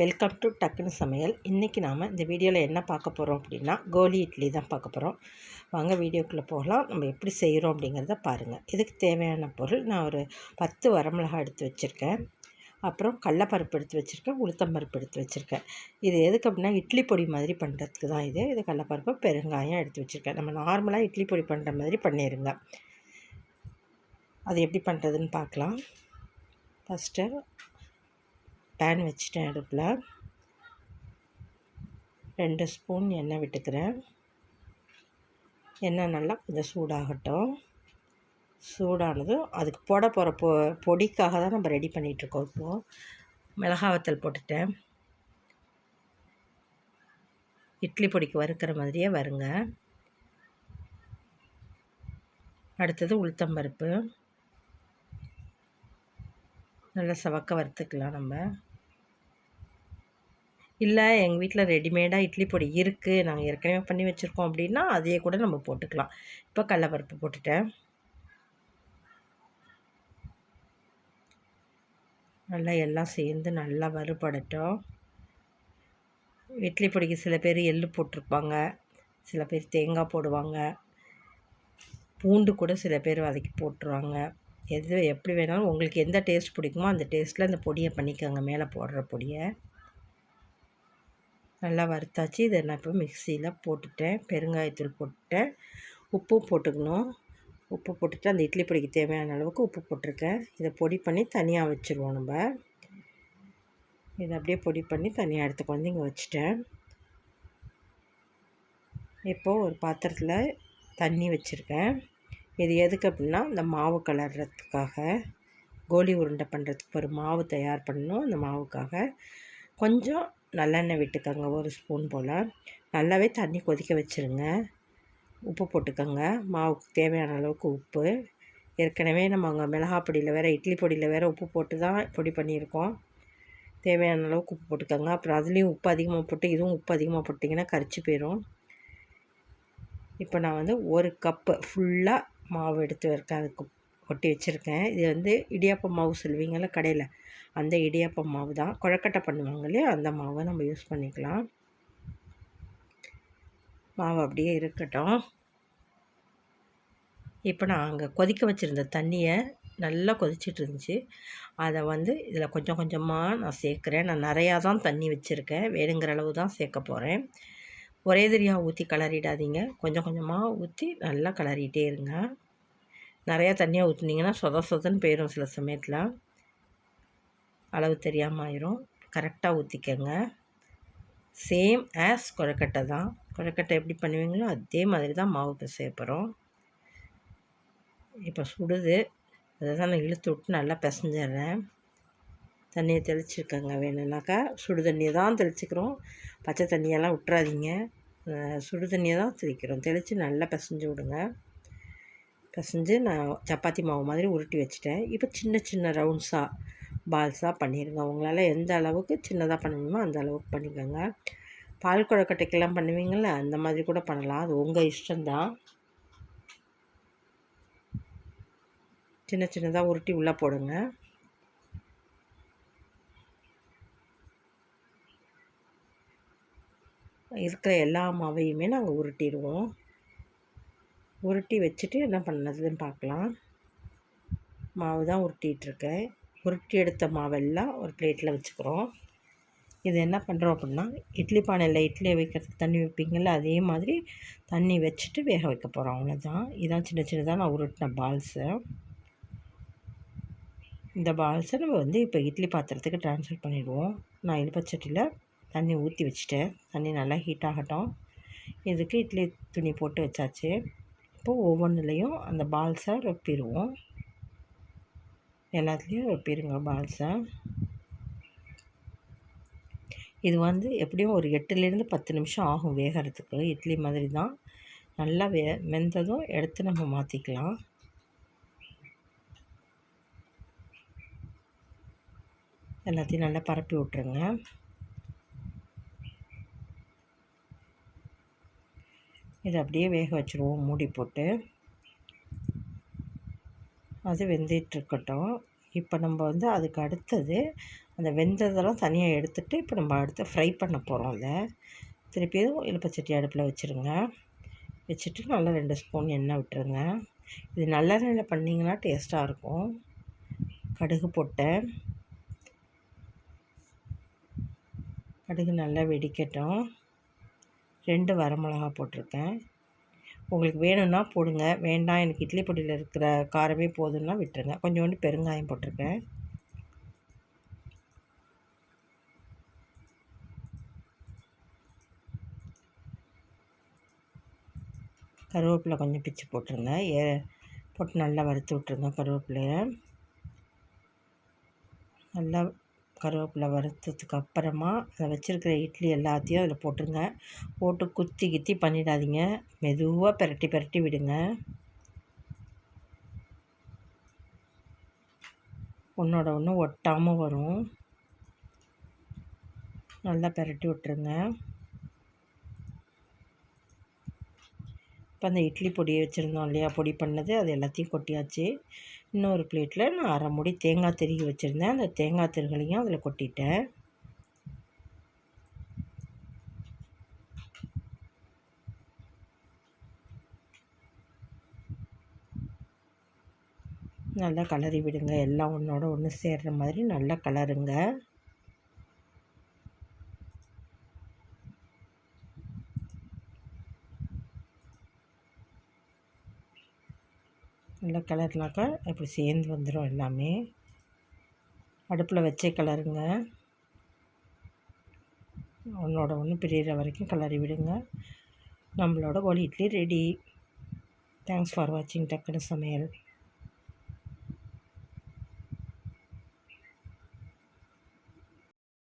Welcome to டக்குனு சமையல். இன்றைக்கி நாம் இந்த வீடியோவில் என்ன பார்க்க போகிறோம் அப்படின்னா, கோலி இட்லி தான் பார்க்க போகிறோம். வாங்க வீடியோக்குள்ளே போகலாம். நம்ம எப்படி செய்கிறோம் அப்படிங்கிறத பாருங்கள். இதுக்கு தேவையான பொருள், நான் ஒரு 10 வரமிளகாய் எடுத்து வச்சுருக்கேன். அப்புறம் கடலப்பருப்பு எடுத்து வச்சுருக்கேன், உளுத்தம்பருப்பு எடுத்து வச்சுருக்கேன். இது எதுக்கு அப்படின்னா, இட்லி பொடி மாதிரி பண்ணுறதுக்கு தான் இது கடலப்பருப்பு, பெருங்காயம் எடுத்து வச்சுருக்கேன். நம்ம நார்மலாக இட்லி பொடி பண்ணுற மாதிரி பண்ணிடுங்க. அது எப்படி பண்ணுறதுன்னு பார்க்கலாம். ஃபஸ்ட்டு பேன் வச்சுட்டேன். அடுப்பில் 2 ஸ்பூன் எண்ணெய் விட்டுக்கிறேன். எண்ணெய் நல்லா கொஞ்சம் சூடாகட்டும். சூடானதும் அதுக்கு போட போகிற பொடிக்காக தான் நம்ம ரெடி பண்ணிகிட்ருக்கோம். இப்போது மிளகாய் வத்தல் போட்டுட்டேன். இட்லி பொடிக்கு வறுக்கிற மாதிரியே வருங்க. அடுத்தது உளுத்தம்பருப்பு நல்லா சவக்க வறுத்துக்கலாம். நம்ம இல்லை எங்கள் வீட்டில் ரெடிமேடாக இட்லி பொடி இருக்குது, நாங்கள் ஏற்கனவே பண்ணி வச்சுருக்கோம் அப்படின்னா அதையே கூட நம்ம போட்டுக்கலாம். இப்போ கடலப்பருப்பு போட்டுட்டேன். நல்லா எல்லாம் சேர்ந்து நல்லா வறுபடட்டும். இட்லி பொடிக்கு சில பேர் எள்ளு போட்டிருப்பாங்க, சில பேர் தேங்காய் போடுவாங்க, பூண்டு கூட சில பேர் வதக்கி போட்டுருவாங்க. எது எப்படி வேணாலும் உங்களுக்கு எந்த டேஸ்ட் பிடிக்குமோ அந்த டேஸ்ட்டில் அந்த பொடியை பண்ணிக்கோங்க. மேலே போடுற பொடியை நல்லா வறுத்தாச்சு. இதை நான் இப்போ மிக்சியில் போட்டுட்டேன். பெருங்காயத்தூள் போட்டுட்டேன். உப்பு போட்டுக்கணும். உப்பு போட்டுட்டு அந்த இட்லி பொடிக்கு தேவையான அளவுக்கு உப்பு போட்டிருக்கேன். இதை பொடி பண்ணி தனியாக வச்சுருவோம். நம்ம இதை அப்படியே பொடி பண்ணி தனியாக எடுத்துக்கு வந்து இங்கே வச்சுட்டேன். இப்போது ஒரு பாத்திரத்தில் தண்ணி வச்சுருக்கேன். இது எதுக்கு அப்படின்னா, இந்த மாவு கலர்றதுக்காக, கோலி உருண்டை பண்ணுறதுக்கு ஒரு மாவு தயார் பண்ணணும். அந்த மாவுக்காக கொஞ்சம் நல்லெண்ணெய் விட்டுக்கோங்க, 1 ஸ்பூன் போல். நல்லாவே தண்ணி கொதிக்க வச்சுருங்க. உப்பு போட்டுக்கோங்க, மாவுக்கு தேவையான அளவுக்கு உப்பு. ஏற்கனவே நம்ம அங்கே மிளகாய் பொடியில் வேறு, இட்லி பொடியில் வேறு உப்பு போட்டு தான் பொடி பண்ணியிருக்கோம். தேவையான அளவுக்கு உப்பு போட்டுக்கோங்க. அப்புறம் அதுலேயும் உப்பு அதிகமாக போட்டு இதுவும் உப்பு அதிகமாக போட்டிங்கன்னா கரிச்சு போயிடும். இப்போ நான் வந்து 1 கப்பு ஃபுல்லாக மாவு எடுத்து இருக்கேன், அதுக்கு கொட்டி வச்சுருக்கேன். இது இடியாப்ப மாவு சொல்லுவீங்கள்ல கடையில், அந்த இடியாப்ப மாவு தான். கொழக்கட்டை பண்ணுவாங்க இல்லையா, அந்த மாவை நம்ம யூஸ் பண்ணிக்கலாம். மாவு அப்படியே இருக்கட்டும். இப்போ நான் அங்கே கொதிக்க வச்சுருந்த தண்ணியை நல்லா கொதிச்சிட்டு இருந்துச்சு. அதை இதில் கொஞ்சம் கொஞ்சமாக நான் சேர்க்குறேன். நான் நிறையா தான் தண்ணி வச்சுருக்கேன், வேணுங்கிற அளவு தான் சேர்க்க போகிறேன். ஒரே தரியாக ஊற்றி கிளறிடாதீங்க, கொஞ்சம் கொஞ்சமாக ஊற்றி நல்லா கிளறிட்டே இருங்க. நிறையா தண்ணியாக ஊற்றினீங்கன்னா சொதன்னு போயிடும். சில சமயத்தில் அளவு தெரியாமல் ஆயிரும். கரெக்டாக ஊற்றிக்கங்க. சேம் ஆஸ் கொழுக்கட்டை தான். கொழுக்கட்டை எப்படி பண்ணுவீங்களோ அதே மாதிரி தான் மாவு பிசைய போகிறோம். இப்போ சுடுது, அதை தான் நான் இழுத்து விட்டு நல்லா பிசைஞ்சிட்றேன். தண்ணியை தெளிச்சுக்கோங்க. வேணும்னாக்கா சுடு தண்ணியை தான் தெளிச்சுக்கிறோம், பச்சை தண்ணியெல்லாம் விட்டுறாதீங்க. சுடு தண்ணியை தான் தெளிக்கிறோம். தெளித்து நல்லா பிசைஞ்சு விடுங்க. பிசைஞ்சு நான் சப்பாத்தி மாவு மாதிரி உருட்டி வச்சுட்டேன். இப்போ சின்ன சின்ன ரவுண்ட்ஸாக பால்ஸாக பண்ணிடுங்க. உங்களால் எந்த அளவுக்கு சின்னதாக பண்ணணுமோ அந்த அளவுக்கு பண்ணிக்கோங்க. பால் கொழுக்கட்டைக்கெல்லாம் பண்ணுவீங்கள்ல, அந்த மாதிரி கூட பண்ணலாம். அது உங்கள் இஷ்டம்தான். சின்ன சின்னதாக உருட்டி உள்ளே போடுங்க. இருக்கிற எல்லா மாவையுமே நாங்கள் உருட்டிடுவோம். உருட்டி வச்சுட்டு என்ன பண்ணதுன்னு பார்க்கலாம். மாவு தான் உருட்டிகிட்ருக்கேன். உருட்டி எடுத்த மாவெல்லாம் ஒரு பிளேட்டில் வச்சுக்கிறோம். இது என்ன பண்ணுறோம் அப்படின்னா, இட்லி பானையில் இட்லியை வைக்கிறதுக்கு தண்ணி வைப்பீங்கள்ல, அதே மாதிரி தண்ணி வச்சுட்டு வேக வைக்க போகிறோம். அவ்வளோதான். இதான் சின்ன சின்னதாக நான் உருட்டின பால்ஸு. இந்த பால்ஸை நம்ம இப்போ இட்லி பாத்திரத்துக்கு ட்ரான்ஸ்ஃபர் பண்ணிவிடுவோம். நான் இழுப்பச்சட்டியில் தண்ணி ஊற்றி வச்சுட்டேன். தண்ணி நல்லா ஹீட் ஆகட்டும். இதுக்கு இட்லி துணி போட்டு வச்சாச்சு. இப்போது ஒவ்வொன்றுலேயும் அந்த பால்ஸை ரொப்பிடுவோம். எல்லாத்துலேயும் ரொப்பிடுங்க பால்ஸை. இது எப்படியும் ஒரு 8லேருந்து 10 நிமிஷம் ஆகும் வேகிறதுக்கு. இட்லி மாதிரி தான். நல்லா வெந்ததும் எடுத்து நம்ம மாற்றிக்கலாம். எல்லாத்தையும் நல்லா பரப்பி விட்ருங்க. இதை அப்படியே வேக வச்சுருவோம் மூடி போட்டு. அது வெந்துட்டுருக்கட்டும். இப்போ நம்ம வந்து அதுக்கு அடுத்தது அந்த வெந்ததெல்லாம் தனியாக எடுத்துகிட்டு இப்போ நம்ம அடுத்து ஃப்ரை பண்ண போகிறோம். அதை திருப்பியும் இலுப்பச்சட்டி அடுப்பில் வச்சுருங்க. வச்சுட்டு நல்லா 2 ஸ்பூன் எண்ணெய் விட்டுருங்க. இது நல்லெண்ணெயில் பண்ணிங்கன்னா டேஸ்ட்டாக இருக்கும். கடுகு போட்டேன். கடுகு நல்லா வெடிக்கட்டும். 2 வரமிளகா போட்டிருக்கேன். உங்களுக்கு வேணும்னா போடுங்க, வேண்டாம் எனக்கு இட்லி பொடியில் இருக்கிற காரமே போதும்னா விட்டுருங்க. கொஞ்சோண்டு பெருங்காயம் போட்டிருக்கேன். கருவேப்பிலை கொஞ்சம் பிச்சு போட்டுருங்க. போட்டு நல்லா வறுத்து விட்ருங்க. கருவேப்பிலையை நல்லா கருவேப்பிலை வறுத்ததுக்கு அப்புறமா அதை வச்சுருக்கிற இட்லி எல்லாத்தையும் அதில் போட்டுருங்க. போட்டு குத்தி கித்தி பண்ணிடாதீங்க, மெதுவாக பெரட்டி பெரட்டி விடுங்க. ஒன்றோட ஒன்று ஒட்டாமல் வரும். நல்லா பெரட்டி விட்ருங்க. இப்போ அந்த இட்லி பொடியை வச்சுருந்தோம் இல்லையா, பொடி பண்ணது, அது எல்லாத்தையும் கொட்டியாச்சு. இன்னொரு பிளேட்டில் நான் அரை மூடி தேங்காய் திருகி வச்சுருந்தேன். அந்த தேங்காய் திருகலையும் அதில் கொட்டிட்டேன். நல்லா கலரி விடுங்க. எல்லாம் ஒன்றோட ஒன்று சேர்கிற மாதிரி நல்லா கலருங்க. நல்லா கலர்னாக்கா இப்படி சேர்ந்து வந்துடும் எல்லாமே. அடுப்பில் வச்சே கலருங்க. ஒன்றோட ஒன்று பிரிகிற வரைக்கும் கலரி விடுங்க. நம்மளோட கோலி இட்லி ரெடி. தேங்க்ஸ் ஃபார் வாட்சிங் டக்குனு சமையல்.